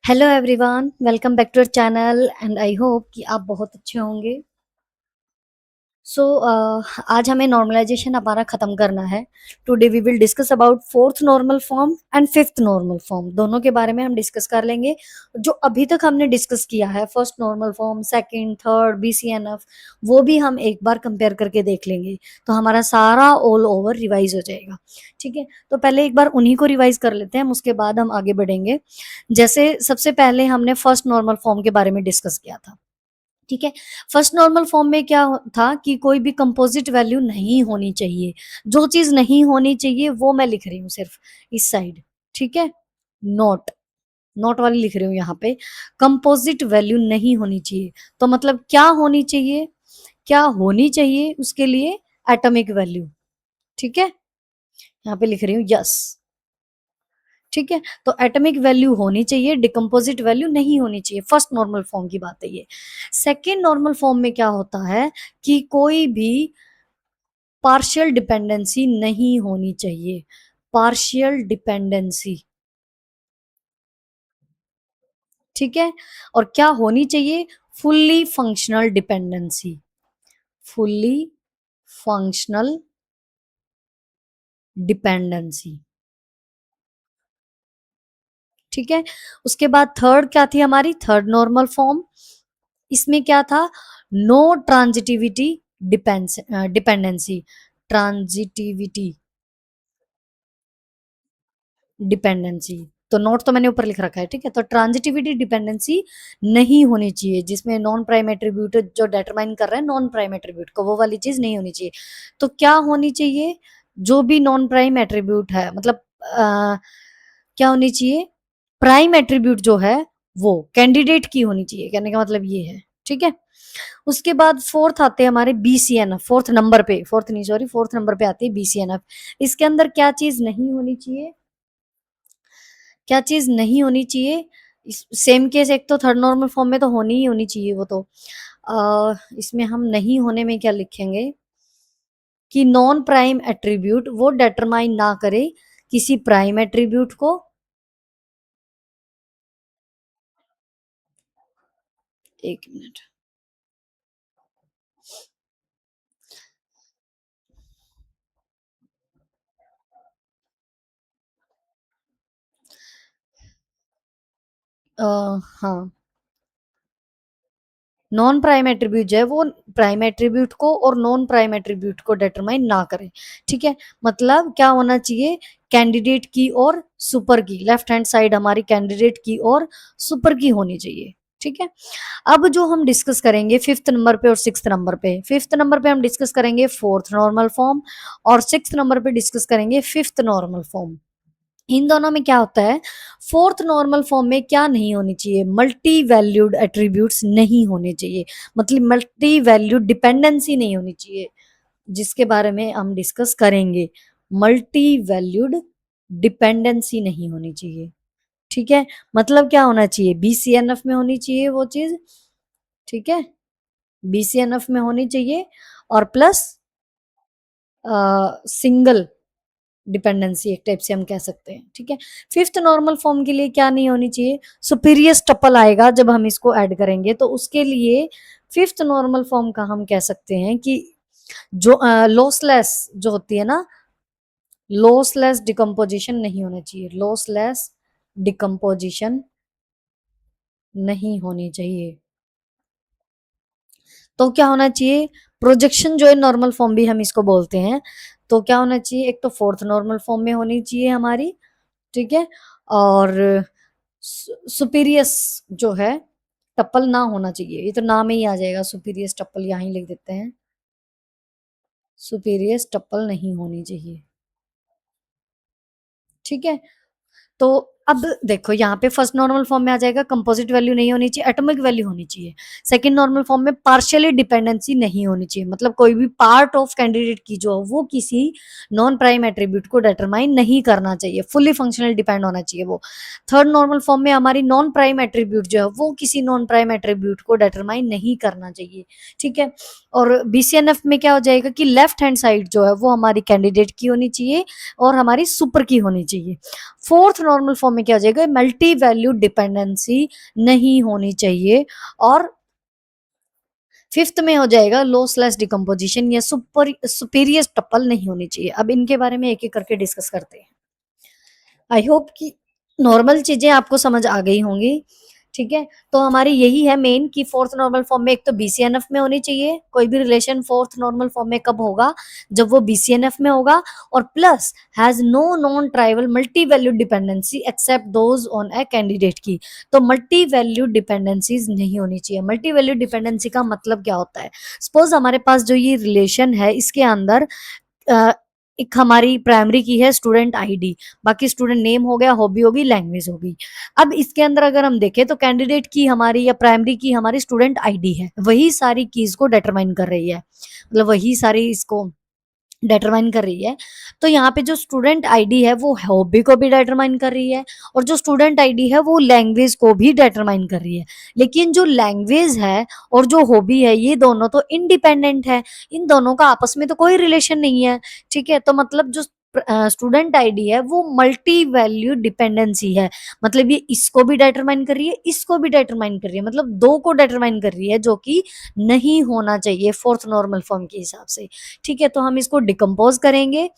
Hello everyone, welcome back to our channel and I hope कि आप बहुत अच्छे होंगे। सो आज हमें नॉर्मलाइजेशन हमारा खत्म करना है। Today we will discuss about fourth normal form and fifth normal form, दोनों के बारे में हम डिस्कस कर लेंगे। जो अभी तक हमने डिस्कस किया है first normal form, second, third, BCNF, वो भी हम एक बार कंपेयर करके देख लेंगे, तो हमारा सारा ऑल ओवर रिवाइज हो जाएगा। ठीक है, तो पहले एक बार उन्हीं को रिवाइज कर लेते हैं, हम उसके बाद हम आगे बढ़ेंगे। जैसे सबसे पहले हमने फर्स्ट नॉर्मल फॉर्म के बारे में डिस्कस किया था। ठीक है, फर्स्ट नॉर्मल फॉर्म में क्या था कि कोई भी कंपोजिट वैल्यू नहीं होनी चाहिए। जो चीज नहीं होनी चाहिए वो मैं लिख रही हूँ सिर्फ इस साइड। ठीक है, नॉट, नॉट वाली लिख रही हूँ यहाँ पे। कंपोजिट वैल्यू नहीं होनी चाहिए, तो मतलब क्या होनी चाहिए, क्या होनी चाहिए उसके लिए एटॉमिक वैल्यू। ठीक है, यहाँ पे लिख रही हूँ यस। ठीक है, तो एटॉमिक वैल्यू होनी चाहिए, डिकम्पोजिट वैल्यू नहीं होनी चाहिए। फर्स्ट नॉर्मल फॉर्म की बात है ये। सेकेंड नॉर्मल फॉर्म में क्या होता है कि कोई भी पार्शियल डिपेंडेंसी नहीं होनी चाहिए। पार्शियल डिपेंडेंसी, ठीक है। और क्या होनी चाहिए, fully functional dependency. Fully functional dependency, ठीक है। उसके बाद थर्ड क्या थी हमारी, थर्ड नॉर्मल फॉर्म, इसमें क्या था, no transitivity dependency. Transitivity dependency, तो नोट तो मैंने ऊपर लिख रखा है। ठीक है, तो ट्रांजिटिविटी डिपेंडेंसी नहीं होनी चाहिए, जिसमें नॉन प्राइम एट्रीब्यूट जो डिटरमाइन कर रहे हैं नॉन प्राइम एट्रीब्यूट को, वो वाली चीज नहीं होनी चाहिए। तो क्या होनी चाहिए, जो भी नॉन प्राइम एट्रीब्यूट है, मतलब क्या होनी चाहिए, प्राइम एट्रीब्यूट जो है वो कैंडिडेट की होनी चाहिए, कहने का मतलब ये है। ठीक है, उसके बाद फोर्थ आते हैं हमारे बीसीएनएफ, फोर्थ नंबर पे, फोर्थ नहीं सॉरी, फोर्थ नंबर पे आती है बीसीएनएफ। इसके अंदर क्या चीज नहीं होनी चाहिए, क्या चीज नहीं होनी चाहिए। सेम केस, एक तो थर्ड नॉर्मल फॉर्म में तो होनी ही होनी चाहिए वो तो। इसमें हम नहीं होने में क्या लिखेंगे कि नॉन प्राइम एट्रीब्यूट वो डिटरमाइन ना करे किसी प्राइम एट्रीब्यूट को। एक मिनट, हाँ, नॉन प्राइम एट्रीब्यूट जो है वो प्राइम एट्रीब्यूट को और नॉन प्राइम एट्रीब्यूट को डिटरमाइन ना करे। ठीक है, मतलब क्या होना चाहिए, कैंडिडेट की और सुपर की, लेफ्ट हैंड साइड हमारी कैंडिडेट की और सुपर की होनी चाहिए। ठीक है, अब जो हम डिस्कस करेंगे फिफ्थ नंबर पे और सिक्स्थ नंबर पे, फिफ्थ नंबर पे हम डिस्कस करेंगे फोर्थ नॉर्मल फॉर्म और सिक्स्थ नंबर पे डिस्कस करेंगे फिफ्थ नॉर्मल फॉर्म। इन दोनों में क्या होता है, फोर्थ नॉर्मल फॉर्म में क्या नहीं होनी चाहिए, मल्टी वैल्यूड एट्रीब्यूट्स नहीं होने चाहिए, मतलब मल्टी वैल्यूड डिपेंडेंसी नहीं होनी चाहिए, जिसके बारे में हम डिस्कस करेंगे। मल्टी वैल्यूड डिपेंडेंसी नहीं होनी चाहिए। ठीक है, मतलब क्या होना चाहिए, बीसीएनएफ में होनी चाहिए वो चीज। ठीक है, बीसीएनएफ में होनी चाहिए और प्लस सिंगल डिपेंडेंसी, एक टाइप से हम कह सकते हैं। ठीक है, फिफ्थ नॉर्मल फॉर्म के लिए क्या नहीं होनी चाहिए, सुपीरियर टपल आएगा जब हम इसको ऐड करेंगे, तो उसके लिए फिफ्थ नॉर्मल फॉर्म का हम कह सकते हैं कि जो लॉसलेस जो होती है ना, लॉसलेस डिकम्पोजिशन नहीं होना चाहिए, लॉसलेस डिकम्पोजिशन नहीं होनी चाहिए। तो क्या होना चाहिए, प्रोजेक्शन जो है नॉर्मल फॉर्म भी हम इसको बोलते हैं, तो क्या होना चाहिए, एक तो फोर्थ नॉर्मल फॉर्म में होनी चाहिए हमारी। ठीक है, और सुपीरियस जो है टप्पल ना होना चाहिए, ये तो नाम ही आ जाएगा सुपीरियस टप्पल, यहाँ ही लिख देते हैं, सुपीरियस टप्पल नहीं होनी चाहिए। ठीक है, तो अब देखो यहाँ पे फर्स्ट नॉर्मल फॉर्म में आ जाएगा कंपोजिट वैल्यू नहीं होनी चाहिए, एटॉमिक वैल्यू होनी चाहिए। सेकंड नॉर्मल फॉर्म में पार्शियली डिपेंडेंसी नहीं होनी चाहिए, मतलब कोई भी पार्ट ऑफ कैंडिडेट की जो वो किसी नॉन प्राइम एट्रीब्यूट को डिटरमाइन नहीं करना चाहिए, फुल्ली फंक्शनल डिपेंड होना चाहिए वो। थर्ड नॉर्मल फॉर्म में हमारी नॉन प्राइम एट्रीब्यूट जो है वो किसी नॉन प्राइम एट्रीब्यूट को डिटरमाइन नहीं करना चाहिए। ठीक है, और बीसीएनएफ में क्या हो जाएगा कि लेफ्ट हैंड साइड जो है वो हमारी कैंडिडेट की होनी चाहिए और हमारी सुपर की होनी चाहिए। फोर्थ नॉर्मल फॉर्म में क्या हो जाएगा, मल्टी वैल्यू डिपेंडेंसी नहीं होनी चाहिए, और फिफ्थ में हो जाएगा लॉसलेस डिकम्पोजिशन या सुपीरियर टपल नहीं होनी चाहिए। अब इनके बारे में एक एक करके डिस्कस करते हैं। आई होप कि नॉर्मल चीजें आपको समझ आ गई होंगी। ठीक है, तो हमारी यही है मेन कि फोर्थ नॉर्मल फॉर्म में एक तो बीसीएनएफ में होनी चाहिए। कोई भी रिलेशन फोर्थ नॉर्मल फॉर्म में कब होगा, जब वो बीसीएनएफ में होगा, और plus has no non trivial multi value dependency except those on a candidate की। तो मल्टी वैल्यू डिपेंडेंसीज नहीं होनी चाहिए। मल्टी वैल्यू डिपेंडेंसी का मतलब क्या होता है, सपोज हमारे पास जो ये रिलेशन है इसके अंदर अ, एक हमारी प्राइमरी की है स्टूडेंट आईडी, बाकी स्टूडेंट नेम हो गया, हॉबी होगी, लैंग्वेज होगी। अब इसके अंदर अगर हम देखें तो कैंडिडेट की हमारी या प्राइमरी की हमारी स्टूडेंट आईडी है, वही सारी कीज को डिटरमाइन कर रही है, मतलब वही सारी इसको डिटरमाइन कर रही है। तो यहाँ पे जो स्टूडेंट आईडी है वो हॉबी को भी डिटरमाइन कर रही है, और जो स्टूडेंट आईडी है वो लैंग्वेज को भी डिटरमाइन कर रही है। लेकिन जो लैंग्वेज है और जो हॉबी है ये दोनों तो इंडिपेंडेंट है, इन दोनों का आपस में तो कोई रिलेशन नहीं है। ठीक है, तो मतलब जो स्टूडेंट आईडी है वो मल्टी वैल्यू डिपेंडेंसी है, मतलब ये इसको भी डिटरमाइन कर रही है, इसको भी डिटरमाइन कर रही है, मतलब दो को डिटरमाइन कर रही है, जो कि नहीं होना चाहिए फोर्थ नॉर्मल फॉर्म के हिसाब से। ठीक है, तो हम इसको डिकम्पोज करेंगे।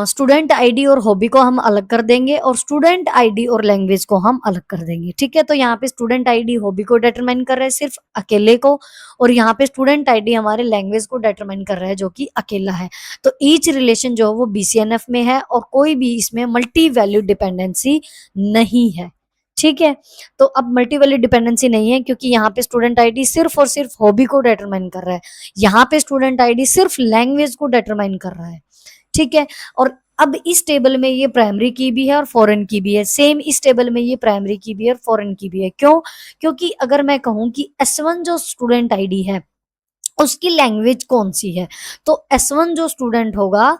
स्टूडेंट आईडी और हॉबी को हम अलग कर देंगे, और स्टूडेंट आईडी और लैंग्वेज को हम अलग कर देंगे। ठीक है, तो यहाँ पे स्टूडेंट आईडी हॉबी को डिटरमाइन कर रहा है सिर्फ अकेले को, और यहाँ पे स्टूडेंट आईडी हमारे लैंग्वेज को डिटरमाइन कर रहा है जो कि अकेला है। तो ईच रिलेशन जो है वो बीसीएनएफ में है, और कोई भी इसमें मल्टी वैल्यू डिपेंडेंसी नहीं है। ठीक है, तो अब मल्टी वैल्यू डिपेंडेंसी नहीं है क्योंकि यहाँ पे स्टूडेंट आईडी सिर्फ और सिर्फ हॉबी को डिटरमाइन कर रहा है, यहाँ पे स्टूडेंट आईडी सिर्फ लैंग्वेज को डिटरमाइन कर रहा है। ठीक है, और अब इस टेबल में ये प्राइमरी की भी है और फॉरेन की भी है, सेम इस टेबल में ये प्राइमरी की भी है और फॉरेन की भी है। क्यों, क्योंकि अगर मैं कहूं कि S1 जो स्टूडेंट आईडी है उसकी लैंग्वेज कौन सी है, तो S1 जो स्टूडेंट होगा,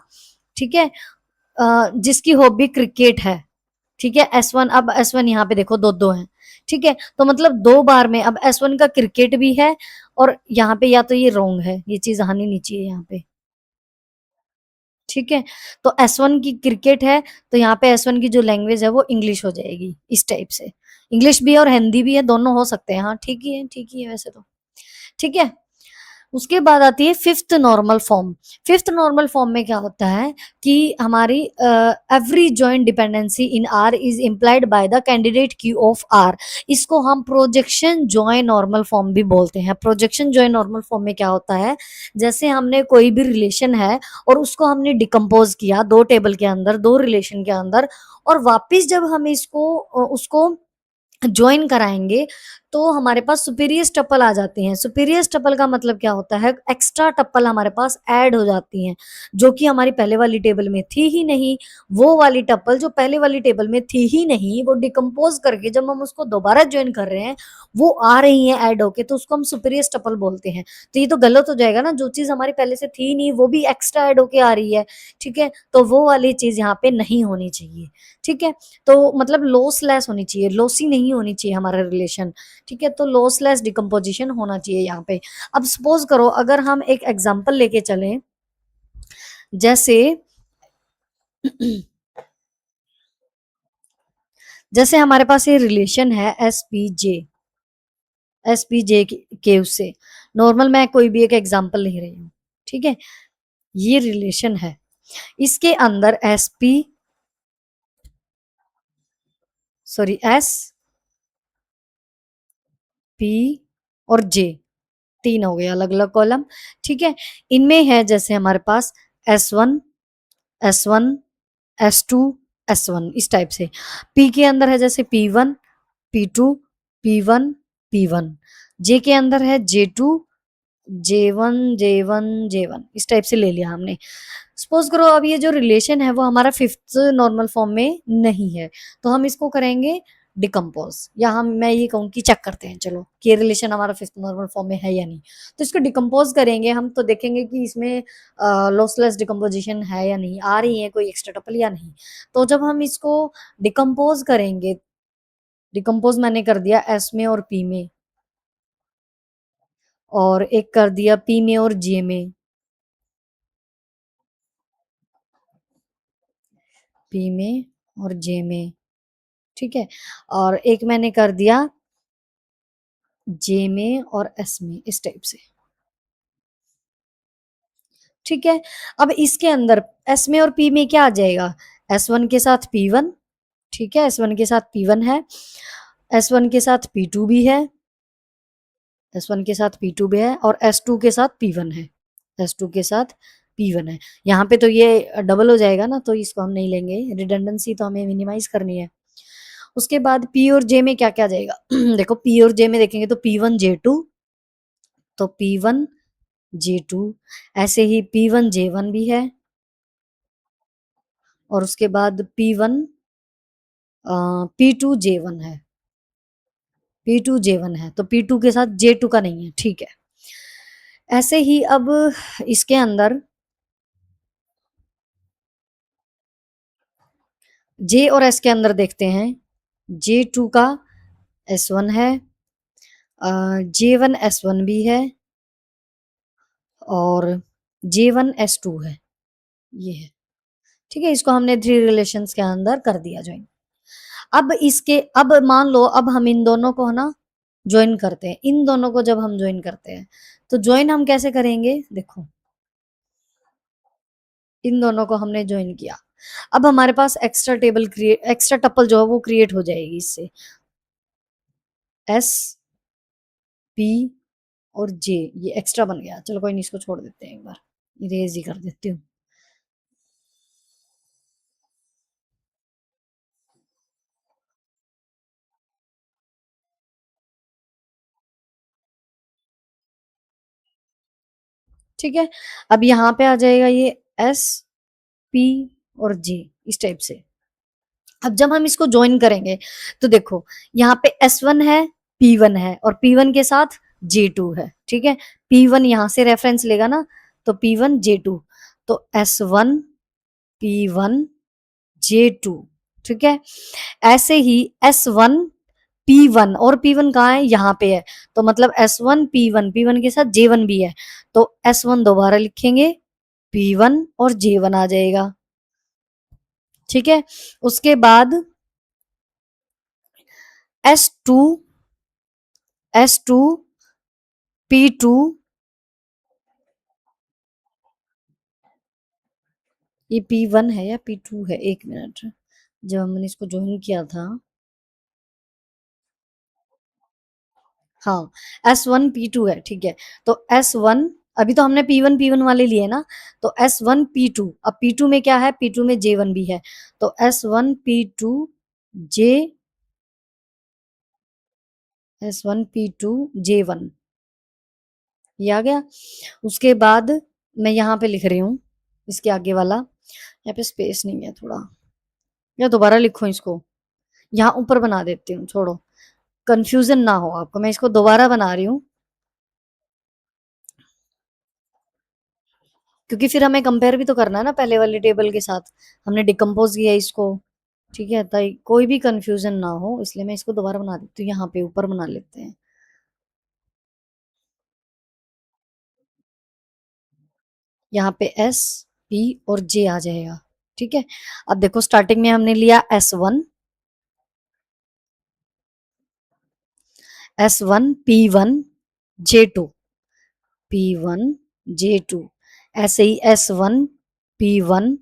ठीक है, जिसकी हॉबी क्रिकेट है। ठीक है, S1, अब S1 यहाँ पे देखो दो दो है। ठीक है, तो मतलब दो बार में अब S1 का क्रिकेट भी है, और यहाँ पे या तो ये रॉन्ग है, ये चीज आनी नहीं चाहिए यहाँ पे। ठीक है, तो S1 की क्रिकेट है, तो यहाँ पे S1 की जो लैंग्वेज है वो इंग्लिश हो जाएगी, इस टाइप से। इंग्लिश भी है और हिंदी भी है, दोनों हो सकते हैं। हाँ ठीक ही है, ठीक ही है वैसे तो। ठीक है, उसके बाद आती है fifth normal form. Fifth normal form में क्या होता है कि हमारी every joint dependency in are is implied by the candidate की ऑफ आर। इसको हम प्रोजेक्शन जॉइन नॉर्मल फॉर्म भी बोलते हैं। प्रोजेक्शन जॉइन नॉर्मल फॉर्म में क्या होता है, जैसे हमने कोई भी रिलेशन है और उसको हमने डिकम्पोज किया दो टेबल के अंदर, दो रिलेशन के अंदर, और वापिस जब हम इसको उसको ज्वाइन कराएंगे तो हमारे पास सुपीरियर टपल आ जाती हैं। सुपीरियर टपल का मतलब क्या होता है, एक्स्ट्रा टपल हमारे पास ऐड हो जाती हैं जो कि हमारी पहले वाली टेबल में थी ही नहीं। वो वाली टपल जो पहले वाली टेबल में थी ही नहीं, वो डिकम्पोज करके जब हम उसको दोबारा ज्वाइन कर रहे हैं वो आ रही है ऐड होके, तो उसको हम सुपीरियर टपल बोलते हैं। तो ये तो गलत हो जाएगा ना, जो चीज हमारी पहले से थी नहीं वो भी एक्स्ट्रा ऐड होके आ रही है। ठीक है, तो वो वाली चीज यहाँ पे नहीं होनी चाहिए। ठीक है, तो मतलब लॉसलेस होनी चाहिए, लॉसी नहीं होनी चाहिए हमारा रिलेशन। ठीक है, तो लॉसलेस डिकम्पोजिशन होना चाहिए यहाँ पे। अब सपोज करो अगर हम एक एग्जांपल लेके चलें, जैसे जैसे हमारे पास ये रिलेशन है एस पी जे के उससे नॉर्मल, मैं कोई भी एक एग्जांपल ले रही हूँ। ठीक है, ये रिलेशन है, इसके अंदर एस पी और जे तीन हो गए अलग अलग कॉलम। ठीक है, इनमें है जैसे हमारे पास S1 S1 इस टाइप से। पी के अंदर है जैसे P1 P2 P1 जे के अंदर है J1 इस टाइप से ले लिया हमने। सपोज करो अब ये जो रिलेशन है वो हमारा फिफ्थ नॉर्मल फॉर्म में नहीं है, तो हम इसको करेंगे डिकम्पोज, या हम मैं ये कहूँ कि चेक करते हैं चलो कि ये रिलेशन हमारा फिफ्थ नॉर्मल फॉर्म में है या नहीं। तो इसको डिकम्पोज करेंगे हम, तो देखेंगे कि इसमें लॉसलेस डिकम्पोजिशन है या नहीं, आ रही है कोई एक्स्ट्रा टपल या नहीं। तो जब हम इसको डिकम्पोज करेंगे, डिकम्पोज मैंने कर दिया एस में और पी में, और एक कर दिया पी में और जे में, पी में और जे में, ठीक है। और एक मैंने कर दिया जे में और एस में, इस टाइप से, ठीक है। अब इसके अंदर एस में और पी में क्या आ जाएगा, एस वन के साथ पी वन, ठीक है, एस वन के साथ पी वन है, एस वन के साथ पी टू भी है, एस वन के साथ पी टू भी है, और एस टू के साथ पी वन है, एस टू के साथ पी वन है। यहाँ पे तो ये डबल हो जाएगा ना, तो इसको हम नहीं लेंगे, रिडंडेंसी तो हमें मिनिमाइज करनी है। उसके बाद पी और जे में क्या क्या जाएगा देखो पी और जे में देखेंगे तो पी वन जे टू, तो पी वन जे टू, ऐसे ही पी वन जे वन भी है, और उसके बाद P one P two J one है, पी टू जे वन है, तो पी टू के साथ जे टू का नहीं है, ठीक है। ऐसे ही अब इसके अंदर जे और एस के अंदर देखते हैं, जे टू का एस वन है, जे वन एस वन भी है, और जे वन एस टू है, ये है, ठीक है। इसको हमने थ्री रिलेशंस के अंदर कर दिया ज्वाइन। अब इसके, अब मान लो अब हम इन दोनों को ना ज्वाइन करते हैं, इन दोनों को जब हम ज्वाइन करते हैं तो ज्वाइन हम कैसे करेंगे, देखो इन दोनों को हमने ज्वाइन किया, अब हमारे पास extra table create, extra tuple जो है वो क्रिएट हो जाएगी इससे, एस पी और जे, ये एक्स्ट्रा बन गया, चलो कोई नहीं, इसको छोड़ देते हैं, एक बार इरेज ही कर देती हूँ। ठीक है, अब यहाँ पे आ जाएगा ये एस पी और जे, इस टाइप से। अब जब हम इसको ज्वाइन करेंगे तो देखो यहाँ पे एस वन है, पी वन है, और पी वन के साथ जे टू है, ठीक है। पी वन यहाँ से रेफरेंस लेगा ना, तो पी वन जे टू, तो S one P one J two, ठीक है। ऐसे ही एस वन पी वन, और पी वन कहाँ है, यहाँ पे है, तो मतलब S one P one, P one के साथ जे वन भी है, तो एस वन दोबारा लिखेंगे, पी वन और जे वन आ जाएगा, ठीक है। उसके बाद S two, S two P two, ये पी वन है या पी टू है, एक मिनट, जब हमने इसको ज्वाइन किया था, हाँ एस वन पी टू है, ठीक है। तो एस वन, अभी तो हमने पी वन वाले लिए ना, तो एस वन पी टू, अब पी टू में क्या है, पी टू में जे वन भी है, तो S one P two J, S one P two J one, ये आ गया। उसके बाद मैं यहाँ पे लिख रही हूँ इसके आगे वाला, यहाँ पे स्पेस नहीं है थोड़ा, या दोबारा लिखो इसको, यहाँ ऊपर बना देती हूँ, छोड़ो कंफ्यूजन ना हो आपको, मैं इसको दोबारा बना रही हूँ, क्योंकि फिर हमें कंपेयर भी तो करना है ना पहले वाले टेबल के साथ, हमने डिकम्पोज किया इसको, ठीक है, ताकि कोई भी कंफ्यूजन ना हो, इसलिए मैं इसको दोबारा बना देती हूँ, यहाँ पे ऊपर बना लेते हैं, यहाँ पे एस पी और जे आ जाएगा, ठीक है। अब देखो स्टार्टिंग में हमने लिया S one, S one P one J two, P one J two, ऐसे ही S one P one,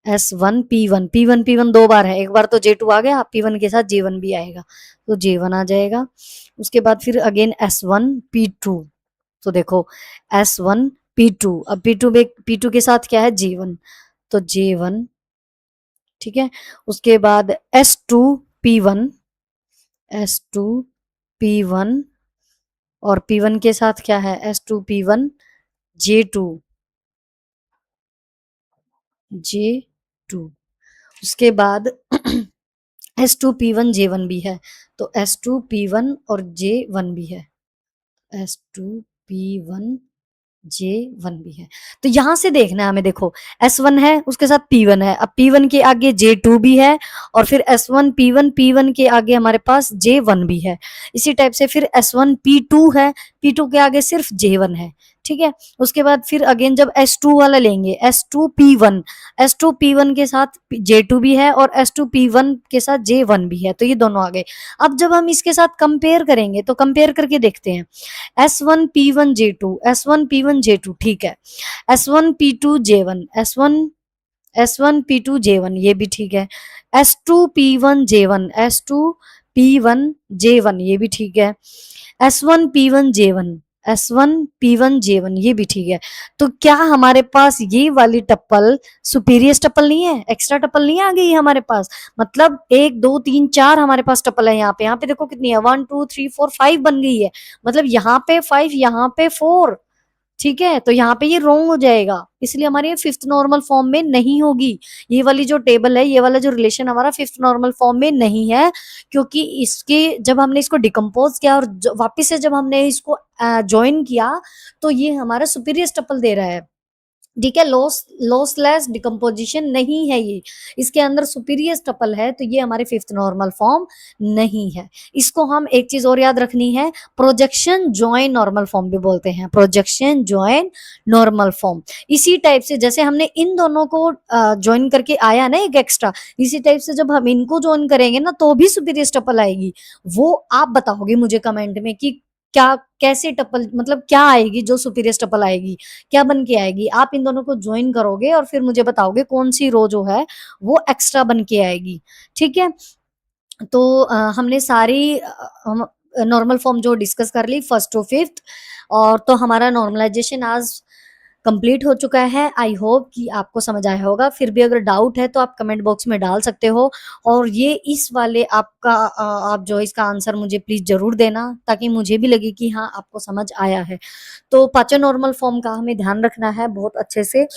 S one P one, P one P one दो बार है, एक बार तो जे टू आ गया, पी वन के साथ जे वन भी आएगा, तो जे वन आ जाएगा। उसके बाद फिर again S one P two, तो देखो एस वन पी टू, अब पी टू में, पी टू के साथ क्या है, जे वन, तो जे वन, ठीक है। उसके बाद S two P one, S two P one, और पी वन के साथ क्या है, S two P one J two, J two. उसके बाद S two P one J one भी है, तो एस टू पी वन और जे वन भी है, S two P one J one भी है। तो यहां से देखना है हमें, देखो एस वन है उसके साथ पी वन है, अब पी वन के आगे जे टू भी है, और फिर एस वन पी वन के आगे हमारे पास जे वन भी है, इसी टाइप से फिर एस वन पी टू है, पी टू के आगे सिर्फ जे वन है, ठीक है। उसके बाद फिर अगेन जब S2 वाला लेंगे, S2P1, S2P1 के साथ J2 भी है और S2P1 के साथ J1 भी है, तो ये दोनों आ गए। अब जब हम इसके साथ कंपेयर करेंगे तो कंपेयर करके देखते हैं, S1P1J2, S1P1J2, ठीक है। S1P2J1, S1P2J1, ये भी ठीक है। S2P1J1, S2P1J1, ये भी ठीक है। S1P1J1, S1P1J1, ये भी ठीक है। तो क्या हमारे पास ये वाली टप्पल सुपीरियर टप्पल नहीं है, एक्स्ट्रा टप्पल नहीं आ गई हमारे पास? मतलब 1 2 3 4 हमारे पास टप्पल है यहाँ पे देखो कितनी है, 1 2 3 4 5 बन गई है। मतलब यहाँ पे 5, यहाँ पे 4, ठीक है। तो यहाँ पे ये रॉन्ग हो जाएगा, इसलिए हमारी ये फिफ्थ नॉर्मल फॉर्म में नहीं होगी। ये वाली जो टेबल है, ये वाला जो रिलेशन हमारा फिफ्थ नॉर्मल फॉर्म में नहीं है, क्योंकि इसके जब हमने इसको डिकम्पोज किया और वापिस से जब हमने इसको ज्वाइन किया, तो ये हमारा सुपीरियर टपल दे रहा है, ठीक है। लॉसलेस डिकम्पोजिशन नहीं है ये, इसके अंदर सुपीरियर टपल है, तो ये हमारे फिफ्थ नॉर्मल फॉर्म नहीं है। इसको हम एक चीज और याद रखनी है, प्रोजेक्शन ज्वाइन नॉर्मल फॉर्म भी बोलते हैं, प्रोजेक्शन ज्वाइन नॉर्मल फॉर्म। इसी टाइप से जैसे हमने इन दोनों को ज्वाइन करके आया ना एक एक्स्ट्रा, इसी टाइप से जब हम इनको ज्वाइन करेंगे ना तो भी सुपीरियर टपल आएगी। वो आप बताओगे मुझे कमेंट में कि क्या कैसे टपल, मतलब क्या आएगी जो सुपीरियर टपल आएगी, क्या बन के आएगी। आप इन दोनों को ज्वाइन करोगे और फिर मुझे बताओगे कौन सी रो जो है वो एक्स्ट्रा बन के आएगी, ठीक है। तो हमने सारी नॉर्मल फॉर्म जो डिस्कस कर ली फर्स्ट टू फिफ्थ, और तो हमारा नॉर्मलाइजेशन आज कंप्लीट हो चुका है। आई होप कि आपको समझ आया होगा। फिर भी अगर डाउट है तो आप कमेंट बॉक्स में डाल सकते हो, और ये इस वाले आपका आप जो इसका आंसर मुझे प्लीज जरूर देना, ताकि मुझे भी लगे कि हाँ आपको समझ आया है। तो पांचों नॉर्मल फॉर्म का हमें ध्यान रखना है बहुत अच्छे से,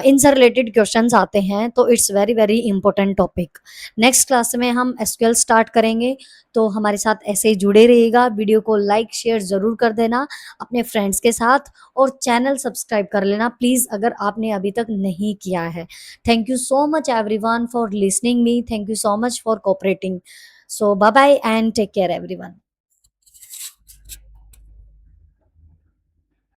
इनसे रिलेटेड क्वेश्चंस आते हैं, तो it's very very important topic. Next class में हम एसक्यूएल स्टार्ट करेंगे, तो हमारे साथ ऐसे ही जुड़े रहिएगा। वीडियो को लाइक शेयर जरूर कर देना अपने फ्रेंड्स के साथ, और चैनल सब्सक्राइब कर लेना प्लीज अगर आपने अभी तक नहीं किया है। Thank you so much everyone for listening me, thank you so much for cooperating. So bye bye and take care everyone.